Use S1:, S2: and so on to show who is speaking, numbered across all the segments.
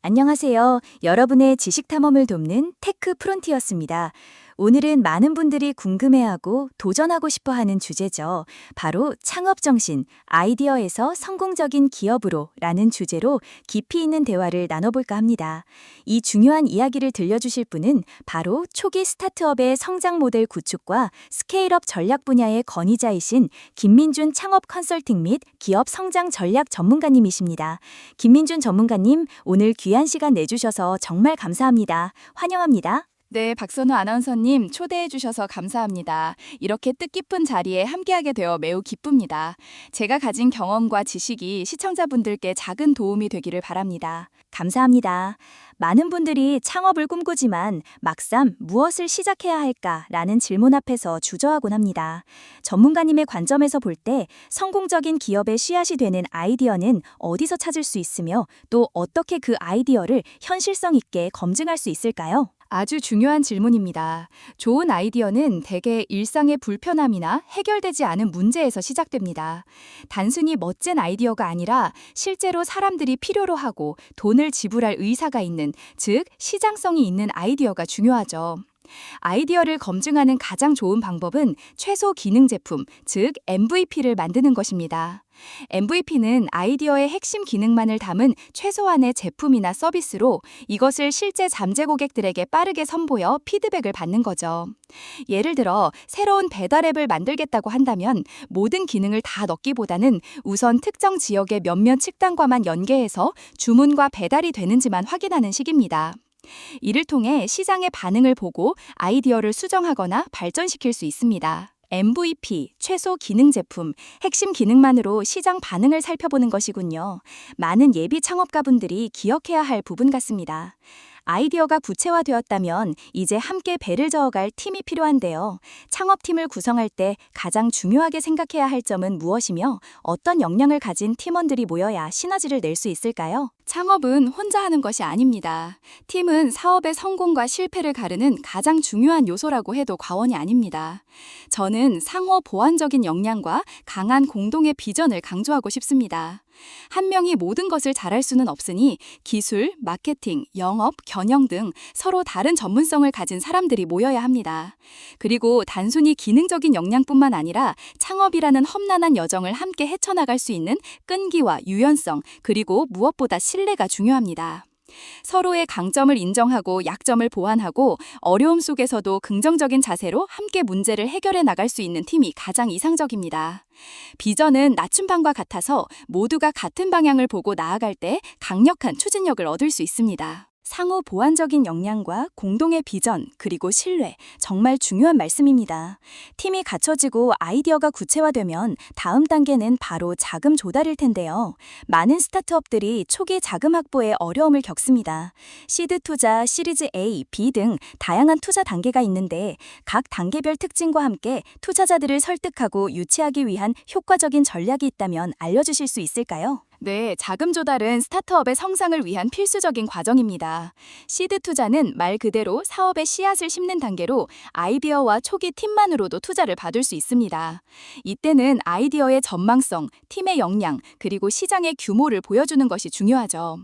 S1: 안녕하세요. 여러분의 지식 탐험을 돕는 테크 프론티어스입니다. 오늘은 많은 분들이 궁금해하고 도전하고 싶어 하는 주제죠. 바로 창업 정신, 아이디어에서 성공적인 기업으로 라는 주제로 깊이 있는 대화를 나눠볼까 합니다. 이 중요한 이야기를 들려주실 분은 바로 초기 스타트업의 성장 모델 구축과 스케일업 전략 분야의 권위자이신 김민준 창업 컨설팅 및 기업 성장 전략 전문가님이십니다. 김민준 전문가님, 오늘 귀한 시간 내주셔서 정말 감사합니다. 환영합니다.
S2: 네, 박선우 아나운서님 초대해 주셔서 감사합니다. 이렇게 뜻깊은 자리에 함께하게 되어 매우 기쁩니다. 제가 가진 경험과 지식이 시청자분들께 작은 도움이 되기를 바랍니다.
S1: 감사합니다. 많은 분들이 창업을 꿈꾸지만 막상 무엇을 시작해야 할까라는 질문 앞에서 주저하곤 합니다. 전문가님의 관점에서 볼 때 성공적인 기업의 씨앗이 되는 아이디어는 어디서 찾을 수 있으며 또 어떻게 그 아이디어를 현실성 있게 검증할 수 있을까요?
S2: 아주 중요한 질문입니다. 좋은 아이디어는 대개 일상의 불편함이나 해결되지 않은 문제에서 시작됩니다. 단순히 멋진 아이디어가 아니라 실제로 사람들이 필요로 하고 돈을 지불할 의사가 있는, 즉 시장성이 있는 아이디어가 중요하죠. 아이디어를 검증하는 가장 좋은 방법은 최소 기능 제품, 즉 MVP를 만드는 것입니다. MVP는 아이디어의 핵심 기능만을 담은 최소한의 제품이나 서비스로 이것을 실제 잠재 고객들에게 빠르게 선보여 피드백을 받는 거죠. 예를 들어 새로운 배달 앱을 만들겠다고 한다면 모든 기능을 다 넣기보다는 우선 특정 지역의 몇몇 식당과만 연계해서 주문과 배달이 되는지만 확인하는 식입니다. 이를 통해 시장의 반응을 보고 아이디어를 수정하거나 발전시킬 수 있습니다. MVP, 최소 기능 제품, 핵심 기능만으로 시장 반응을 살펴보는 것이군요. 많은 예비 창업가분들이 기억해야 할 부분 같습니다. 아이디어가 구체화되었다면 이제 함께 배를 저어갈 팀이 필요한데요. 창업팀을 구성할 때 가장 중요하게 생각해야 할 점은 무엇이며 어떤 역량을 가진 팀원들이 모여야 시너지를 낼 수 있을까요? 창업은 혼자 하는 것이 아닙니다. 팀은 사업의 성공과 실패를 가르는 가장 중요한 요소라고 해도 과언이 아닙니다. 저는 상호 보완적인 역량과 강한 공동의 비전을 강조하고 싶습니다. 한 명이 모든 것을 잘할 수는 없으니 기술, 마케팅, 영업, 경영 등 서로 다른 전문성을 가진 사람들이 모여야 합니다. 그리고 단순히 기능적인 역량뿐만 아니라 창업이라는 험난한 여정을 함께 헤쳐나갈 수 있는 끈기와 유연성, 그리고 무엇보다 신뢰가 중요합니다. 서로의 강점을 인정하고 약점을 보완하고 어려움 속에서도 긍정적인 자세로 함께 문제를 해결해 나갈 수 있는 팀이 가장 이상적입니다. 비전은 낮춤반과 같아서 모두가 같은 방향을 보고 나아갈 때 강력한 추진력을 얻을 수 있습니다.
S1: 상호 보완적인 역량과 공동의 비전, 그리고 신뢰, 정말 중요한 말씀입니다. 팀이 갖춰지고 아이디어가 구체화되면 다음 단계는 바로 자금 조달일 텐데요. 많은 스타트업들이 초기 자금 확보에 어려움을 겪습니다. 시드 투자, 시리즈 A, B 등 다양한 투자 단계가 있는데 각 단계별 특징과 함께 투자자들을 설득하고 유치하기 위한 효과적인 전략이 있다면 알려주실 수 있을까요?
S2: 네, 자금 조달은 스타트업의 성장을 위한 필수적인 과정입니다. 시드 투자는 말 그대로 사업의 씨앗을 심는 단계로 아이디어와 초기 팀만으로도 투자를 받을 수 있습니다. 이때는 아이디어의 전망성, 팀의 역량, 그리고 시장의 규모를 보여주는 것이 중요하죠.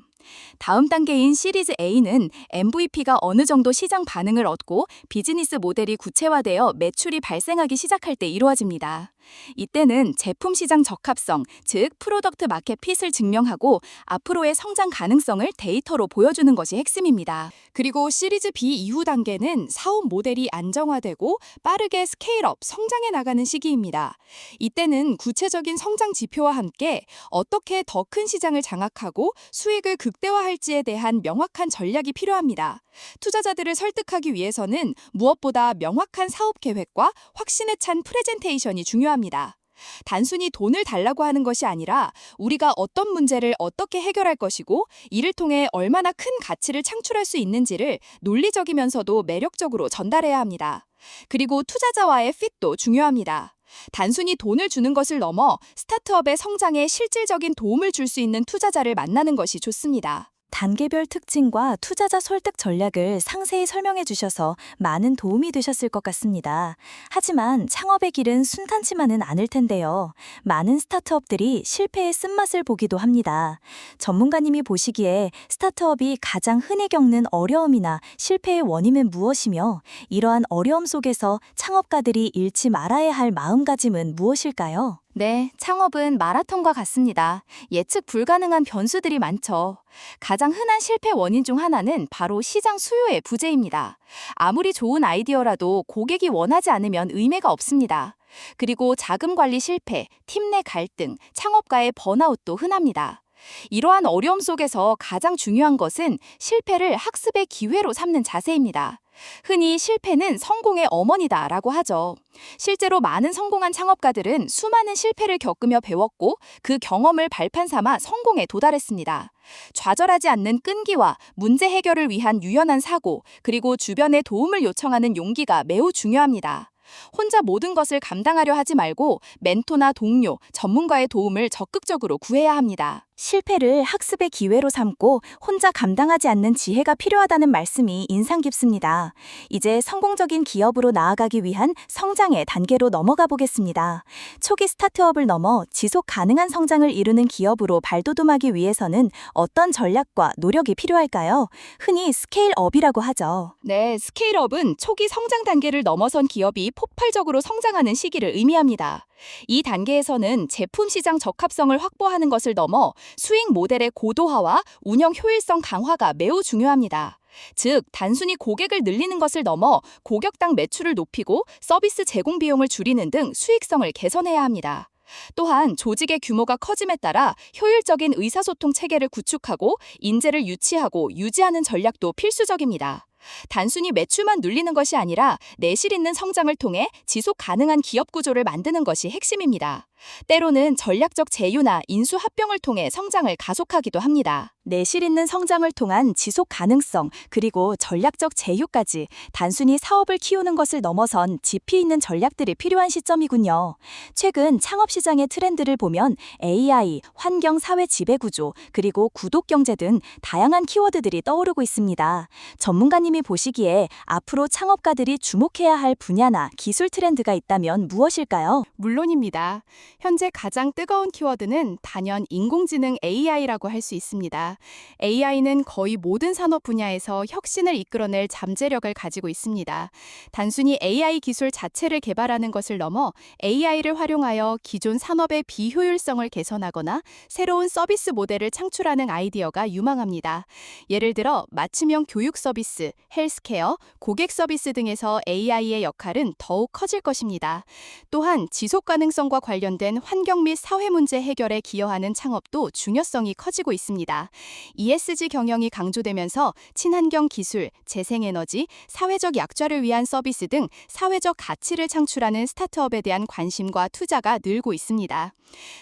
S2: 다음 단계인 시리즈 A는 MVP가 어느 정도 시장 반응을 얻고 비즈니스 모델이 구체화되어 매출이 발생하기 시작할 때 이루어집니다. 이때는 제품 시장 적합성, 즉 프로덕트 마켓 핏을 증명하고 앞으로의 성장 가능성을 데이터로 보여주는 것이 핵심입니다. 그리고 시리즈 B 이후 단계는 사업 모델이 안정화되고 빠르게 스케일업, 성장해 나가는 시기입니다. 이때는 구체적인 성장 지표와 함께 어떻게 더 큰 시장을 장악하고 수익을 극대화할지에 대한 명확한 전략이 필요합니다. 투자자들을 설득하기 위해서는 무엇보다 명확한 사업 계획과 확신에 찬 프레젠테이션이 중요합니다. 단순히 돈을 달라고 하는 것이 아니라 우리가 어떤 문제를 어떻게 해결할 것이고 이를 통해 얼마나 큰 가치를 창출할 수 있는지를 논리적이면서도 매력적으로 전달해야 합니다. 그리고 투자자와의 핏도 중요합니다. 단순히 돈을 주는 것을 넘어 스타트업의 성장에 실질적인 도움을 줄 수 있는 투자자를 만나는 것이 좋습니다.
S1: 단계별 특징과 투자자 설득 전략을 상세히 설명해 주셔서 많은 도움이 되셨을 것 같습니다. 하지만 창업의 길은 순탄치만은 않을 텐데요. 많은 스타트업들이 실패의 쓴맛을 보기도 합니다. 전문가님이 보시기에 스타트업이 가장 흔히 겪는 어려움이나 실패의 원인은 무엇이며 이러한 어려움 속에서 창업가들이 잃지 말아야 할 마음가짐은 무엇일까요?
S2: 네, 창업은 마라톤과 같습니다. 예측 불가능한 변수들이 많죠. 가장 흔한 실패 원인 중 하나는 바로 시장 수요의 부재입니다. 아무리 좋은 아이디어라도 고객이 원하지 않으면 의미가 없습니다. 그리고 자금 관리 실패, 팀 내 갈등, 창업가의 번아웃도 흔합니다. 이러한 어려움 속에서 가장 중요한 것은 실패를 학습의 기회로 삼는 자세입니다. 흔히 실패는 성공의 어머니다라고 하죠. 실제로 많은 성공한 창업가들은 수많은 실패를 겪으며 배웠고 그 경험을 발판 삼아 성공에 도달했습니다. 좌절하지 않는 끈기와 문제 해결을 위한 유연한 사고, 그리고 주변의 도움을 요청하는 용기가 매우 중요합니다. 혼자 모든 것을 감당하려 하지 말고 멘토나 동료, 전문가의 도움을 적극적으로 구해야 합니다.
S1: 실패를 학습의 기회로 삼고 혼자 감당하지 않는 지혜가 필요하다는 말씀이 인상 깊습니다. 이제 성공적인 기업으로 나아가기 위한 성장의 단계로 넘어가 보겠습니다. 초기 스타트업을 넘어 지속 가능한 성장을 이루는 기업으로 발돋움하기 위해서는 어떤 전략과 노력이 필요할까요? 흔히 스케일업이라고 하죠.
S2: 네, 스케일업은 초기 성장 단계를 넘어선 기업이 폭발적으로 성장하는 시기를 의미합니다. 이 단계에서는 제품 시장 적합성을 확보하는 것을 넘어 수익 모델의 고도화와 운영 효율성 강화가 매우 중요합니다. 즉, 단순히 고객을 늘리는 것을 넘어 고객당 매출을 높이고 서비스 제공 비용을 줄이는 등 수익성을 개선해야 합니다. 또한 조직의 규모가 커짐에 따라 효율적인 의사소통 체계를 구축하고 인재를 유치하고 유지하는 전략도 필수적입니다. 단순히 매출만 늘리는 것이 아니라 내실 있는 성장을 통해 지속 가능한 기업 구조를 만드는 것이 핵심입니다. 때로는 전략적 제휴나 인수 합병을 통해 성장을 가속하기도 합니다.
S1: 내실 있는 성장을 통한 지속 가능성, 그리고 전략적 제휴까지 단순히 사업을 키우는 것을 넘어선 깊이 있는 전략들이 필요한 시점이군요. 최근 창업 시장의 트렌드를 보면 AI, 환경 사회 지배구조, 그리고 구독 경제 등 다양한 키워드들이 떠오르고 있습니다. 전문가님이 보시기에 앞으로 창업가들이 주목해야 할 분야나 기술 트렌드가 있다면 무엇일까요?
S2: 물론입니다. 현재 가장 뜨거운 키워드는 단연 인공지능 AI라고 할 수 있습니다. AI는 거의 모든 산업 분야에서 혁신을 이끌어낼 잠재력을 가지고 있습니다. 단순히 AI 기술 자체를 개발하는 것을 넘어 AI를 활용하여 기존 산업의 비효율성을 개선하거나 새로운 서비스 모델을 창출하는 아이디어가 유망합니다. 예를 들어 맞춤형 교육 서비스, 헬스케어, 고객 서비스 등에서 AI의 역할은 더욱 커질 것입니다. 또한 지속 가능성과 관련된 환경 및 사회 문제 해결에 기여하는 창업도 중요성이 커지고 있습니다. ESG 경영이 강조되면서 친환경 기술, 재생에너지, 사회적 약자를 위한 서비스 등 사회적 가치를 창출하는 스타트업에 대한 관심과 투자가 늘고 있습니다.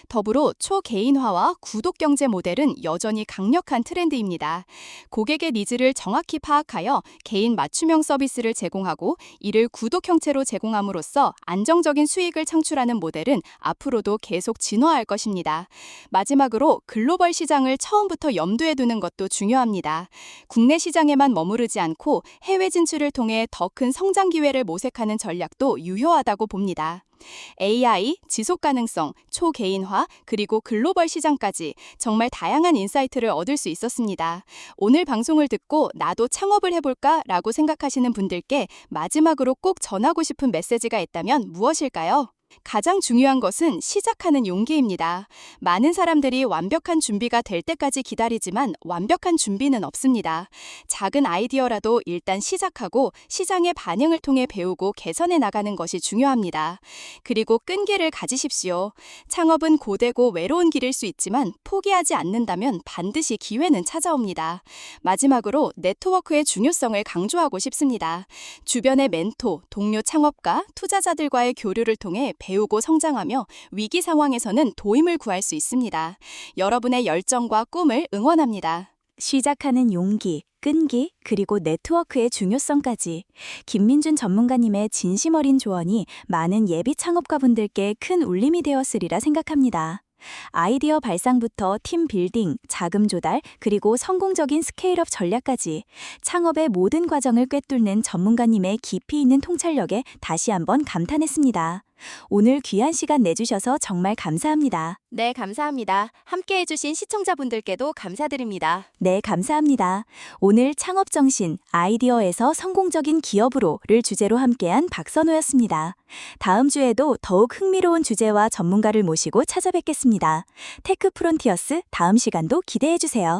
S2: 더불어 초개인화와 구독 경제 모델은 여전히 강력한 트렌드입니다. 고객의 니즈를 정확히 파악하여 개인 맞춤형 서비스를 제공하고 이를 구독 형태로 제공함으로써 안정적인 수익을 창출하는 모델은 앞으로도 계속 진화할 것입니다. 마지막으로 글로벌 시장을 처음부터 염두에 두는 것도 중요합니다. 국내 시장에만 머무르지 않고 해외 진출을 통해 더 큰 성장 기회를 모색하는 전략도 유효하다고 봅니다. AI, 지속 가능성, 초개인화, 그리고 글로벌 시장까지 정말 다양한 인사이트를 얻을 수 있었습니다. 오늘 방송을 듣고 나도 창업을 해볼까? 라고 생각하시는 분들께 마지막으로 꼭 전하고 싶은 메시지가 있다면 무엇일까요? 가장 중요한 것은 시작하는 용기입니다. 많은 사람들이 완벽한 준비가 될 때까지 기다리지만 완벽한 준비는 없습니다. 작은 아이디어라도 일단 시작하고 시장의 반응을 통해 배우고 개선해 나가는 것이 중요합니다. 그리고 끈기를 가지십시오. 창업은 고되고 외로운 길일 수 있지만 포기하지 않는다면 반드시 기회는 찾아옵니다. 마지막으로 네트워크의 중요성을 강조하고 싶습니다. 주변의 멘토, 동료 창업가, 투자자들과의 교류를 통해 배우고 성장하며 위기 상황에서는 도움을 구할 수 있습니다. 여러분의 열정과 꿈을 응원합니다.
S1: 시작하는 용기, 끈기, 그리고 네트워크의 중요성까지 김민준 전문가님의 진심 어린 조언이 많은 예비 창업가분들께 큰 울림이 되었으리라 생각합니다. 아이디어 발상부터 팀 빌딩, 자금 조달, 그리고 성공적인 스케일업 전략까지 창업의 모든 과정을 꿰뚫는 전문가님의 깊이 있는 통찰력에 다시 한번 감탄했습니다. 오늘 귀한 시간 내주셔서 정말 감사합니다.
S2: 네, 감사합니다. 함께 해주신 시청자분들께도 감사드립니다.
S1: 네, 감사합니다. 오늘 창업정신, 아이디어에서 성공적인 기업으로를 주제로 함께한 박선호였습니다. 다음 주에도 더욱 흥미로운 주제와 전문가를 모시고 찾아뵙겠습니다. 테크 프론티어스 다음 시간도 기대해주세요.